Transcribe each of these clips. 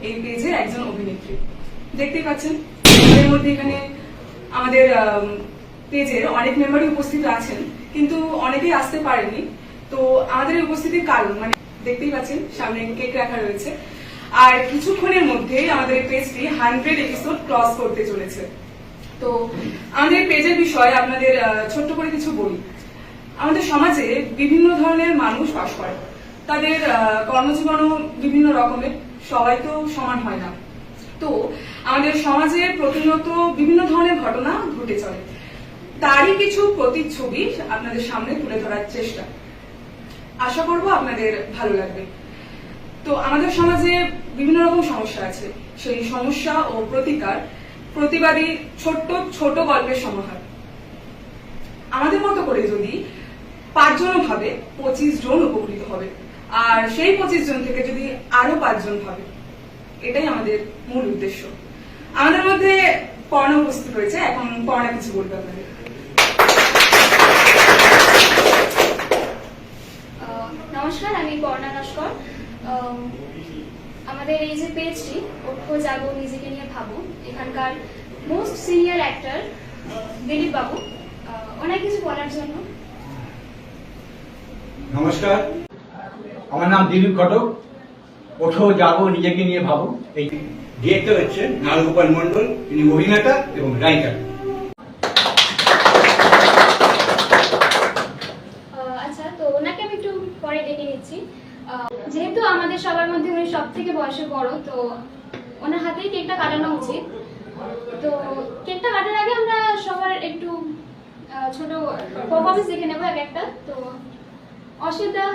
এই পেজের একজন অভিনেত্রী। দেখতেই পাচ্ছেন এর মধ্যে এখানে আমাদের পেজের অনেক মেম্বারই উপস্থিত আছেন, কিন্তু অনেকেই আসতে পারেনি। তো আমাদের উপস্থিতির কারণ মানে দেখতেই পাচ্ছেন সামনে কেক রাখা রয়েছে, আর কিছুক্ষণের মধ্যেই আমাদের পেজটি 100 এপিসোড ক্রস করতে চলেছে। তো আমাদের পেজের বিষয়ে আপনাদের ছোট্ট করে কিছু বলি। আমাদের সমাজে বিভিন্ন ধরনের মানুষ বাস করে, তাদের কর্মজীবনও বিভিন্ন রকমের, সবাই তো সমান হয় না। তো আমাদের সমাজে প্রতিনিয়ত বিভিন্ন ধরনের ঘটনা ঘটে চলে, তারই কিছু প্রতিচ্ছবি আপনাদের সামনে তুলে ধরার চেষ্টা। আশা করব আপনাদের ভালো লাগবে। তো আমাদের সমাজে বিভিন্ন রকম সমস্যা আছে, সেই সমস্যা ও প্রতিকার প্রতিবাদী ছোট্ট ছোট গল্পের সমাহার। আমাদের মতো করে যদি 5 জন ভাবে 25 জন উপকৃত হবে, আর সেই 25 জন থেকে যদি আরো 5 জন ভাবে, এটাই আমাদের মূল উদ্দেশ্য। আমাদের মধ্যে পর্ণা উপস্থিত রয়েছে, এখন পর্ণা কিছু বলবে আপনাদের। নমস্কার, আমি পর্ণা নস্কর। আমাদের এই যে পেজটি ওঠো জাগো নিজেকে নিয়ে ভাবো, এখানকার মোস্ট সিনিয়র অ্যাক্টর দিলীপ বাবু অনেক কিছু বলার জন্য। নমস্কার, আমার নাম দিলীপ ঘটক। ওঠো জাগো নিজেকে নিয়ে ভাবো এই ডিরেক্টর হচ্ছেন নারগোপাল মন্ডল, তিনি অভিনেতা এবং রাইটার। আচ্ছা, তো ওনাকে আমি একটু পরে ডেকে নিচ্ছি। যেহেতু আমাদের সবার মধ্যে উনি সব থেকে বয়সে বড়, তো ওনার হাতেই কেকটা কাটানো উচিত। তো কেকটা কাটার আগে আমরা সবার একটু ছোট পারফরমেন্স দেখে নেবো এক একটা। তো অসিতদা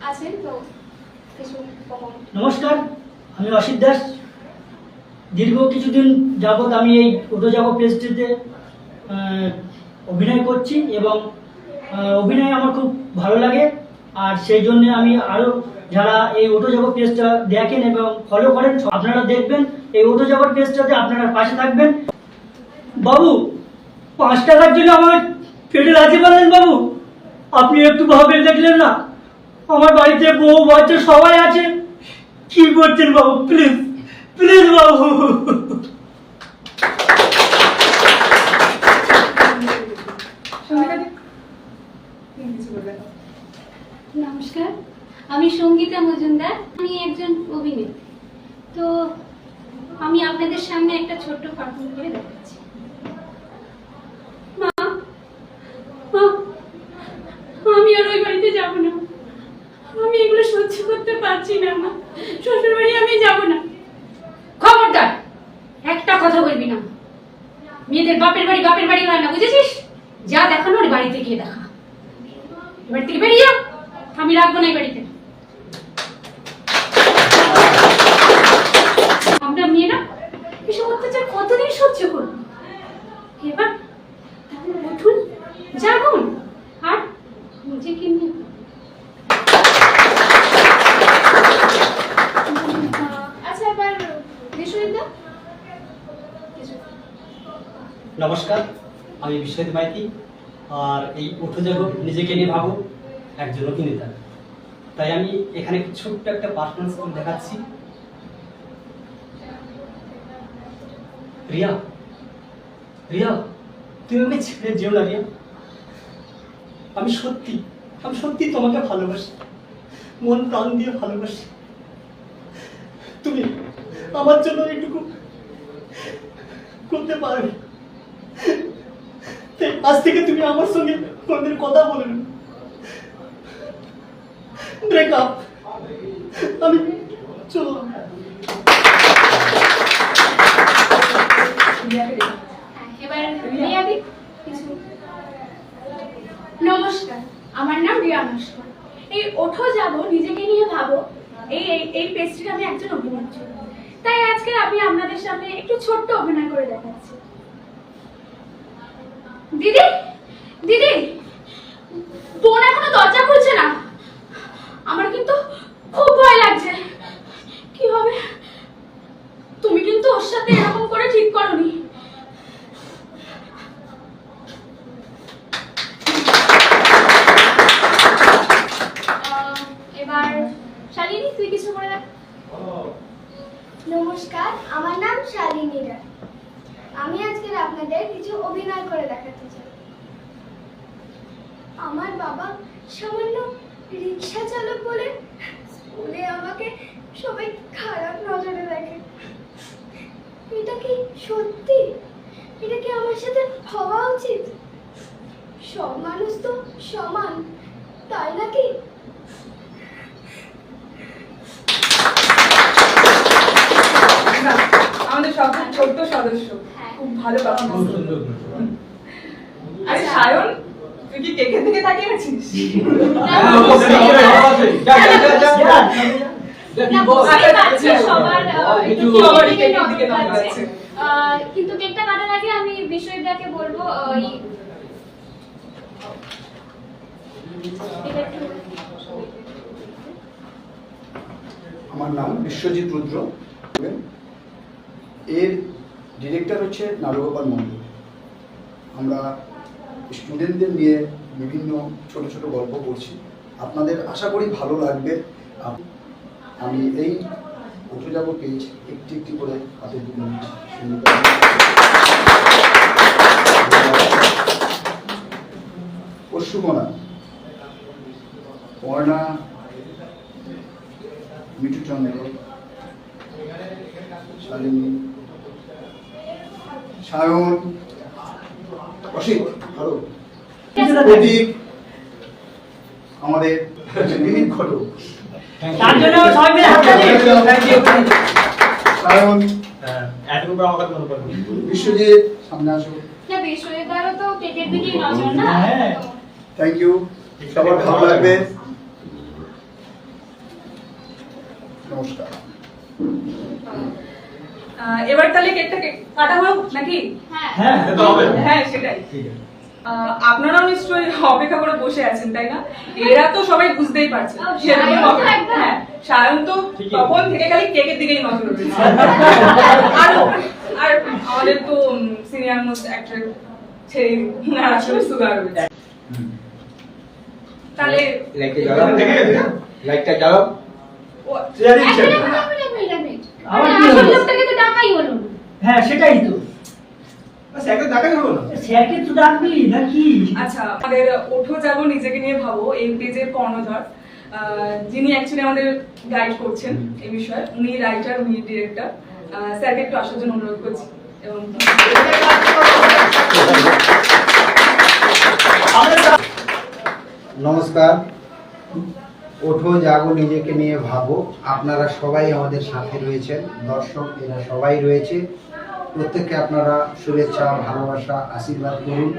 আছেন, তো কিছু পারফরমেন্স। নমস্কার, আমি অসিত দাস। দীর্ঘ কিছুদিন যাবৎ আমি এই ওঠো জাগো পেজটিতে অভিনয় করছি এবং অভিনয় আমার খুব ভালো লাগে। আর সেই জন্য আমি আরও যারা এই ওঠো জাগো পেজটা দেখেন এবং ফলো করেন, আপনারা দেখবেন এই ওঠো জাগো পেজটাতে, আপনারা পাশে থাকবেন। বাবু, 5 টাকার জন্য আমার পেটে রাজি পারলেন বাবু? আপনি একটু ভাবে দেখলেন না? আমার বাড়িতে বউ বাচ্চা সবাই আছে, কি করছেন বাবু? প্লিজ প্লিজ বাবু। নমস্কার, আমি সঙ্গীতা মজুমদার। আমি একজন অভিনেত্রী। তো আমি আপনাদের সামনে একটা ছোট্ট পারফর্ম করে দেখাচ্ছি। মা, আমি আর ওই বাড়িতে যাব না। আমি এগুলো সহ্য করতে পারছি না মা। শ্বশুর বাড়ি আমি যাব না। খবরদার, একটা কথা বলবি না। মেয়েদের বাপের বাড়ি হয় না, বুঝেছিস? যা দেখানোর বাড়িতে গিয়ে দেখা। বাড়ি থেকে বেরিয়ে যা, আমি রাখবো না এই বাড়িতে। আমরা মেয়েরা এসব অত্যাচার কতদিন সহ্য করবো? এবার তাহলে উঠুন, জাগুন আর নিজেকে নিয়ে। আচ্ছা, এবার বিশ্বজিৎদা কিছু। নমস্কার, আমি বিশ্বজিৎ মাইতি। আর এই ওঠো জাগো নিজেকে নিয়ে ভাবো একজন অভিনেতা। তাই আমি এখানে ছোট্ট একটা পারফরমেন্স দেখাচ্ছি। রিয়া, রিয়া, তুমি আমাকে ছেড়ে যেও না রিয়া। আমি সত্যি তোমাকে ভালোবাসি, মন প্রাণ দিয়ে ভালোবাসি। তুমি আমার জন্য একটুকু করতে পারবে? আজ থেকে তুমি আমার সঙ্গে কোনদিন কথা বলে না। ব্রেকআপ, আমি চললাম। এবার রিয়াদি কিছু। নমস্কার, আমার নাম রিয়া নস্কর। এই ওঠো যাবো নিজেকে নিয়ে ভাবো এই পেজটির আমি একজন অভিনেত্রী। তাই আজকে আমি আপনাদের সামনে একটু ছোট্ট অভিনয় করে দেখাচ্ছি। দিদি, দিদি, বোন এখনো দরজা খুলছে না। আমার কিন্তু খুব ভয় লাগছে। কি হবে? তুমি কিন্তু ওর সাথে এরকম করে ঠিক করনি। এবার শালিনী, তুই কিছু করে দেখ। নমস্কার, আমার নাম শালিনী রায়। আমি আজকের আপনাদের কিছু অভিনয় করে দেখাতে চাই। আমার বাবা সামান্য রিক্সা চালক বলে স্কুলে আমাকে সবাই খারাপ নজরে দেখে। এটা কি সত্যি? এটা কি আমার সাথে হওয়া উচিত? সব মানুষ তো সমান, তাই নাকি? না, আমাদের সব ছোট্ট সদস্য খুব ভালো খুব পারফরমেন্স। সুন্দর। আরে সায়ন, তুই কি কেকের দিকে তাকিয়ে আছিস? হ্যাঁ, ও আছে, যা যা যা যা যা। না, বুঝতেই পারছি সবার একটু সবারই কেকের কেকের দিকে দিকে নজর নজর আছে। আছে। কিন্তু কেকটা কাটার আগে আমি বিশ্বজিৎদাকে বলবো এটা একটু আমার নাম বিশ্বজিৎ রুদ্র। এর ডিরেক্টর হচ্ছে নারুগোপাল মন্ডল। আমরা স্টুডেন্টদের নিয়ে বিভিন্ন ছোট ছোট গল্প করছি, আপনাদের আশা করি ভালো লাগবে। আমি এই উঠে যাব পেজ একটি একটি করে হাতে তুলে নিচ্ছি। পশুমনা, পর্ণা, মিঠু চন্দ্র, শালিনী, সায়ন, অসিত, আরো প্রদীপ, আমাদের দিলীপ ঘটক, তার জন্য সবাই মিলে হাততালি। সায়ন, এতটুকু করে আমাকে মনে করবে। বিশ্বজিৎ, সামনে আসো। না, বিশ্বজিৎদারও তো কেকের দিকেই নজর না। হ্যাঁ। তো থ্যাংক ইউ, সবার ভালো লাগবে। নমস্কার। এবার তাহলে কেকটা কাটা হোক নাকি? হ্যাঁ, হ্যাঁ, এটা হবে। হ্যাঁ, সেটাই। ঠিক আছে। আপনারাও নিশ্চয়ই অপেক্ষা করে বসে আছেন, তাই না? এরা তো সবাই বুঝতেই পারছেন সেরকম সায়ন তো হবে। একদম। হ্যাঁ, সায়ন তো ঠিকই। তখন থেকে খালি কেকের দিকেই নজর রয়েছে। আর আমাদের তো সিনিয়র মোস্ট অ্যাক্টর ছেড়ে আর আসলে সুগার রয়েছে। তাহলে লাইটটা জ্বালাও, লাইটটা জ্বালাও। ও- এক মিনিট। আমার কি আসল হলো? লোকটাকে তো ডাকাই হলো না। হ্যাঁ, সেটাই তো। একটা দেখাই হলো না। স্যারকে তো ডাকবি নাকি? আচ্ছা, আমাদের ওঠো যাবো নিজেকে নিয়ে ভাবো এই পেজের কর্ণধার, যিনি অ্যাকচুয়ালি আমাদের গাইড করছেন এই বিষয়ে, উনি রাইটার, উনি ডিরেক্টর। স্যারকে একটু আসার জন্য অনুরোধ করছি। এবং নমস্কার। ওঠো জাগো নিজেকে নিয়ে ভাবো, আপনারা সবাই আমাদের সাথে রয়েছেন, দর্শক এরা সবাই রয়েছে। প্রত্যেককে আপনারা শুভেচ্ছা, ভালোবাসা, আশীর্বাদ করুন।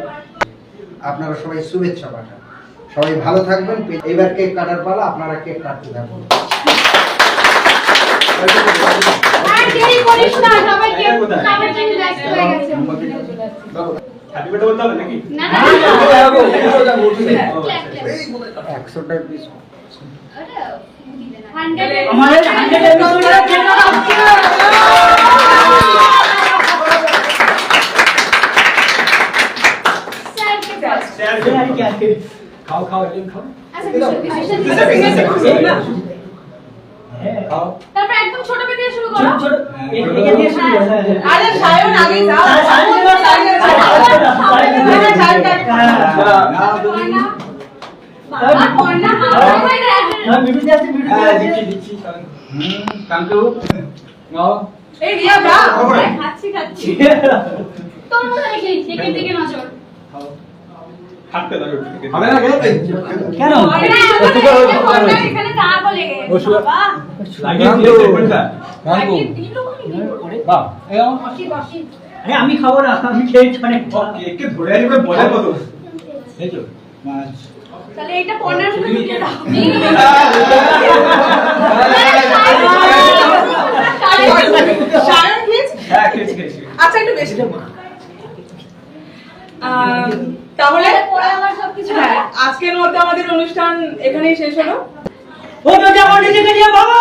আপনারা সবাই শুভেচ্ছা পাঠান। সবাই ভালো থাকবেন। এবার কেক কাটার পালা, আপনারা কেক কাটতে থাকুন। আর দেরি করিস না, সবাইকে খাবার জন্য ব্যস্ত হয়ে গেছে। হ্যাপি বার্থডে বলতে হবে নাকি? না না, ক্ল্যাপ, ক্ল্যাপ। 100টা পিস। ওটা 100 আমাদের 100 এপিসোডে কেক কাটছে। স্যারকে দাও। খাও খাও, একদম খাও। আচ্ছা, বিশ্বজিৎ। হ্যাঁ। খাও। তারপর একদম ছোট পেটে দিয়ে শুরু ছোট করো। ছোট এদিকে দিয়ে শুরু করো। হ্যাঁ, হ্যাঁ। আরে সায়ন আগে যাও। হ্যাঁ, সায়ন দিবা, সায়ন দিবা, সায়ন দিবা, সায়ন দিবা। হ্যাঁ। বাবা, পর্ণা, হাওয়া হয়ে যায়। হ্যাঁ, মিঠুতে আছে, মিঠুতে হ্যাঁ, আছে। দিচ্ছি দিচ্ছি। Thank you. নাও। এই রিয়া যা। খাচ্ছি। তোর মতো রেখে কেকের দিকে নজর। খাও। হাঁটতে দাও। হবে না কে? কেন? পর্ণা এখানে দাগ লেগে গেছে। বাবা, লাগিয়ে দিয়েছে কোনটা? লাগিয়ে দিল কি? বাহ, এই আমার বসি। আরে আমি খাবো না, আমি খেয়েছি অনেক। কেককে ধরে আনি করে মজার মতো। এই তো। মাছ। তাহলে এটা পর্ণার সাথে মিশিয়ে দাও। সায়ন খেয়েছে? হ্যাঁ, খেয়েছি খেয়েছি। আচ্ছা, একটু বেশি তাহলে পরে আবার সবকিছু হ্যাঁ, আজকের মধ্যে আমাদের অনুষ্ঠান এখানেই শেষ হলো। ওঠো যাবো নিজেকে নিয়ে ভাবো।